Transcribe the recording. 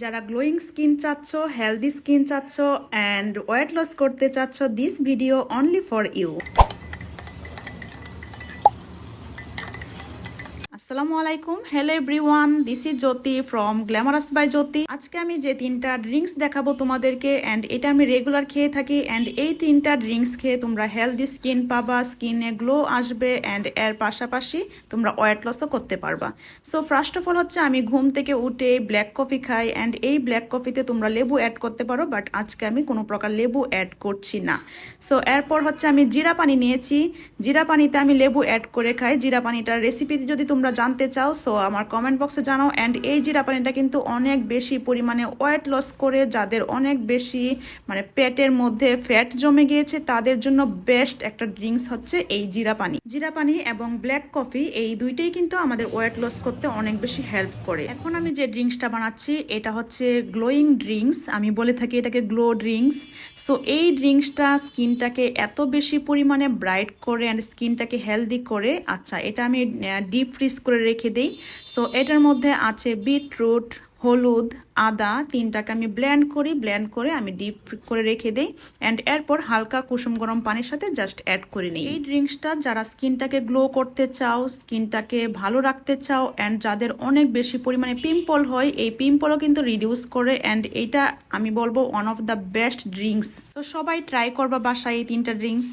যারা glowing skin চাচ্ছ, healthy skin চাচ্ছ অ্যান্ড ওয়েট লস করতে চাচ্ছ, this video only for you. আসসালামু আলাইকুম, hello everyone, this is Jyoti from glamorous by Jyoti. আজকে আমি যে তিনটা ড্রিঙ্কস দেখাবো তোমাদেরকে, অ্যান্ড এটা আমি রেগুলার খেয়ে থাকি, অ্যান্ড এই তিনটা ড্রিঙ্কস খেয়ে তোমরা হেলদি স্কিন পাবা, স্কিনে গ্লো আসবে, অ্যান্ড এর পাশাপাশি তোমরা ওয়েট লসও করতে পারবা। সো ফার্স্ট অফ অল হচ্ছে আমি ঘুম থেকে উঠে ব্ল্যাক কফি খাই, অ্যান্ড এই ব্ল্যাক কফিতে তোমরা লেবু অ্যাড করতে পারো, বাট আজকে আমি কোনো প্রকার লেবু অ্যাড করছি না। সো এরপর হচ্ছে আমি জিরা পানি নিয়েছি, জিরা পানিতে আমি লেবু অ্যাড করে খাই। জিরা পানিটার রেসিপি যদি তোমরা জানতে চাও সো আমার কমেন্ট বক্সে জানাও। অ্যান্ড এই জিরা পানিটা কিন্তু অনেক বেশি পরিমাণে ওয়েট লস করে, যাদের অনেক বেশি মানে পেটের মধ্যে ফ্যাট জমে গিয়েছে তাদের জন্য বেস্ট একটা ড্রিঙ্কস হচ্ছে এই জিরা পানি। জিরা পানি এবং ব্ল্যাক কফি এই দুইটাই কিন্তু আমাদের ওয়েট লস করতে অনেক বেশি হেল্প করে। এখন আমি যে ড্রিঙ্কসটা বানাচ্ছি এটা হচ্ছে গ্লোয়িং ড্রিঙ্কস, আমি বলে থাকি এটাকে গ্লো ড্রিঙ্কস। সো এই ড্রিঙ্কসটা স্কিনটাকে এত বেশি পরিমাণে ব্রাইট করে অ্যান্ড স্কিনটাকে হেলদি করে। আচ্ছা, এটা আমি ডিপ ফ্রিজ করে রেখে দিই। সো এটার মধ্যে আছে বিটরুট, হলুদ, আদা, তিনটাকে আমি ব্লেন্ড করে আমি ডিপ করে রেখে দিই, অ্যান্ড এরপর হালকা কুসুম গরম পানির সাথে জাস্ট অ্যাড করে নিই। এই ড্রিঙ্কসটা যারা স্কিনটাকে গ্লো করতে চাও, স্কিনটাকে ভালো রাখতে চাও, অ্যান্ড যাদের অনেক বেশি পরিমাণে পিম্পল হয় এই পিম্পলও কিন্তু রিডিউস করে, অ্যান্ড এইটা আমি বলবো one of the best drinks. তো সবাই ট্রাই করবা বাসায় এই তিনটা ড্রিঙ্কস।